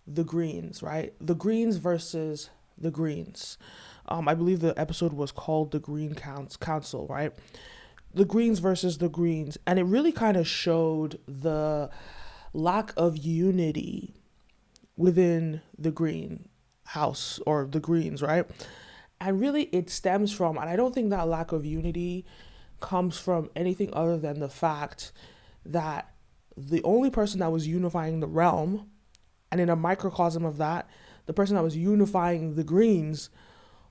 the Greens, right? The Greens versus the Greens. I believe the episode was called the Green Council, right? The Greens versus the Greens. And it really kind of showed the lack of unity within the Green House or the Greens, right? And really it stems from, and I don't think that lack of unity comes from anything other than the fact that the only person that was unifying the realm, and in a microcosm of that, the person that was unifying the Greens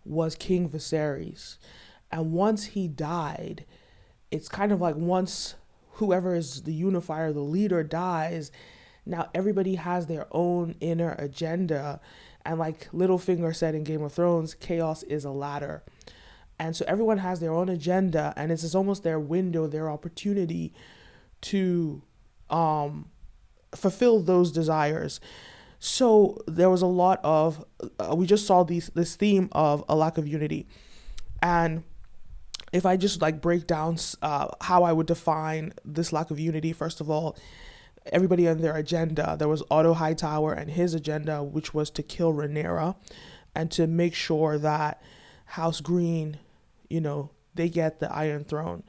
was King Viserys. And once he died, it's kind of like once whoever is the unifier, the leader dies, now everybody has their own inner agenda. And like Littlefinger said in Game of Thrones, chaos is a ladder. And so everyone has their own agenda, and it's almost their window, their opportunity to fulfill those desires. So there was a lot of, we just saw this theme of a lack of unity. And if I just like break down how I would define this lack of unity, first of all, everybody on their agenda. There was Otto Hightower and his agenda, which was to kill Rhaenyra and to make sure that House Green, they get the Iron Throne.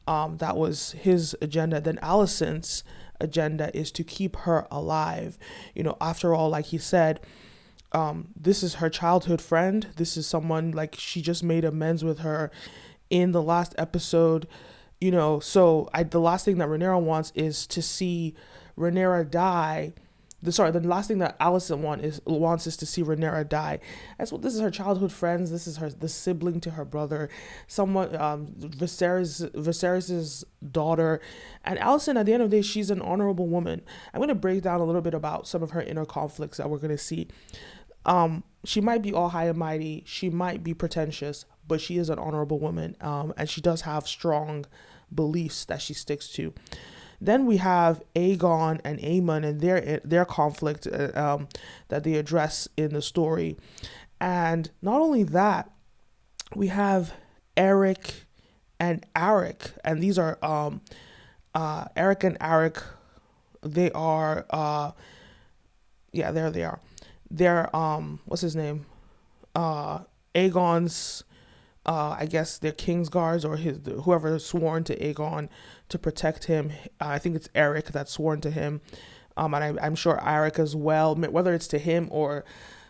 That was his agenda. Then Alicent's agenda is to keep her alive. After all, like he said, this is her childhood friend. This is someone like she just made amends with her in the last episode. So the last thing that Rhaenyra wants is to see Rhaenyra die. The last thing that Alicent wants is to see Rhaenyra die. This is her childhood friends. This is the sibling to her brother, someone, Viserys's daughter. And Alicent, at the end of the day, she's an honorable woman. I'm going to break down a little bit about some of her inner conflicts that we're going to see. She might be all high and mighty. She might be pretentious, but she is an honorable woman. And she does have strong beliefs that she sticks to. Then we have Aegon and Aemon and their conflict that they address in the story. And not only that, we have Eric and Arik. And these are Eric and Arik. They are, there they are. They're, what's his name? Aegon's, I guess they're King's Guards or whoever sworn to Aegon to protect him. I think it's Eric that's sworn to him. And I'm sure Arik as well, whether it's to him or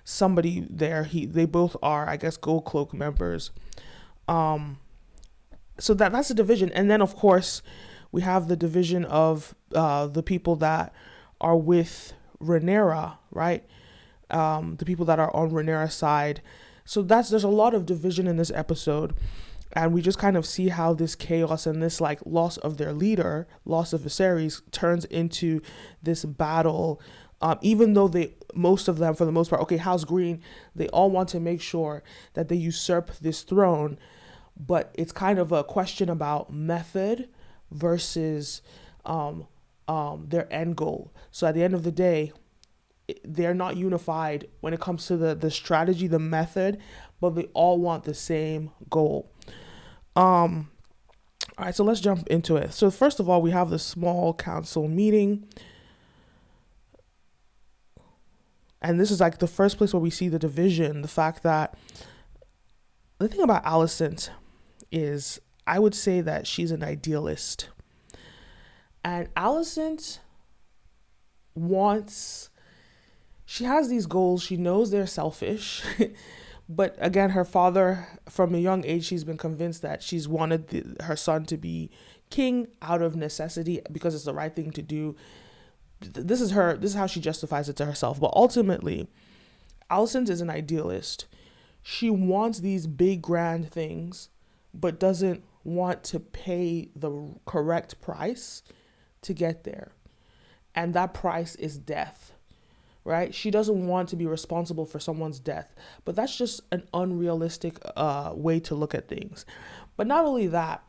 somebody there, they both are, I guess, Gold Cloak members. So that's the division. And then, of course, we have the division of the people that are with Rhaenyra, right? The people that are on Rhaenyra's side. So there's a lot of division in this episode, and we just kind of see how this chaos and this like loss of their leader, loss of Viserys, turns into this battle. Even though most of them, for the most part, House Green, they all want to make sure that they usurp this throne, but it's kind of a question about method versus their end goal. So at the end of the day, they're not unified when it comes to the strategy, the method, but they all want the same goal. All right, so let's jump into it. So first of all, we have the small council meeting. And this is like the first place where we see the division, the fact that the thing about Alicent is I would say that she's an idealist. And Alicent she has these goals. She knows they're selfish. But again, her father, from a young age, she's been convinced that she's wanted her son to be king out of necessity because it's the right thing to do. This is how she justifies it to herself. But ultimately, Alicent is an idealist. She wants these big, grand things, but doesn't want to pay the correct price to get there. And that price is death. Right? She doesn't want to be responsible for someone's death, but that's just an unrealistic way to look at things. But not only that,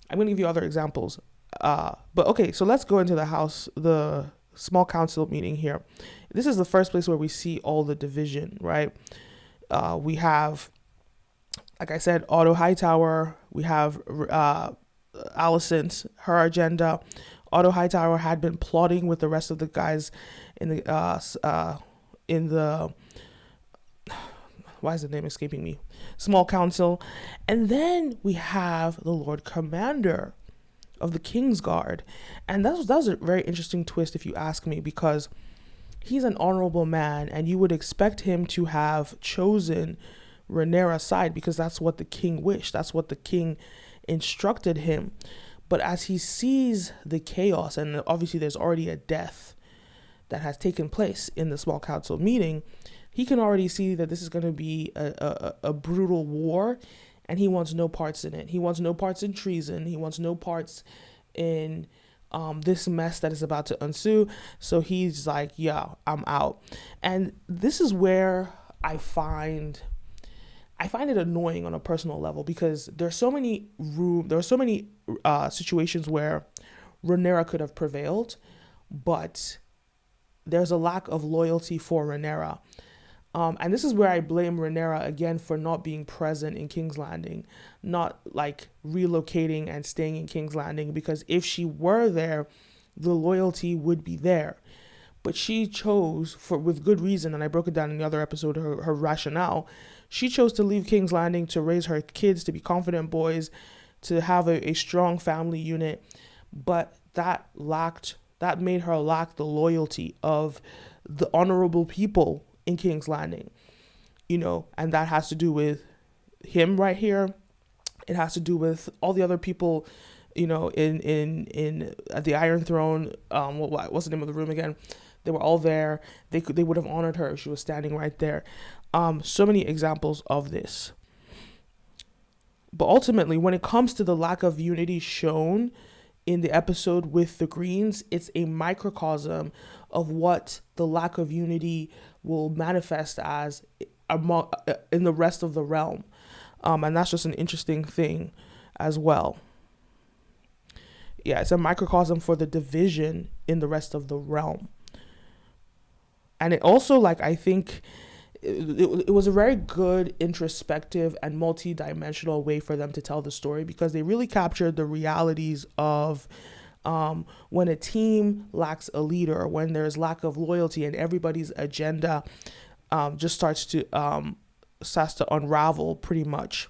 I'm going to give you other examples. But okay, so let's go into the small council meeting here. This is the first place where we see all the division, right? We have, like I said, Otto Hightower. We have Alicent, her agenda. Otto Hightower had been plotting with the rest of the guys in the in the, why is the name escaping me? Small council. And then we have the Lord Commander of the King's Guard. And that was a very interesting twist, if you ask me, because he's an honorable man, and you would expect him to have chosen Rhaenyra's side because that's what the king wished. That's what the king instructed him. But as he sees the chaos, and obviously there's already a death that has taken place in the small council meeting, he can already see that this is going to be a brutal war, and he wants no parts in it. He wants no parts in treason. He wants no parts in this mess that is about to ensue. So he's like, yeah, I'm out. And this is where I find it annoying on a personal level, because there are so many situations where Rhaenyra could have prevailed, but there's a lack of loyalty for Rhaenyra. And this is where I blame Rhaenyra again for not being present in King's Landing, not like relocating and staying in King's Landing, because if she were there, the loyalty would be there. But she chose, with good reason, and I broke it down in the other episode, her rationale. She chose to leave King's Landing to raise her kids, to be confident boys, to have a strong family unit. But that made her lack the loyalty of the honorable people in King's Landing, and that has to do with him right here. It has to do with all the other people, in at the Iron Throne. What's the name of the room again? They were all there. They would have honored her if she was standing right there. So many examples of this. But ultimately, when it comes to the lack of unity shown in the episode with the Greens, it's a microcosm of what the lack of unity will manifest as in the rest of the realm. And that's just an interesting thing as well. Yeah, it's a microcosm for the division in the rest of the realm. And it also, I think it was a very good introspective and multi-dimensional way for them to tell the story, because they really captured the realities of when a team lacks a leader, when there's lack of loyalty and everybody's agenda just starts to unravel pretty much.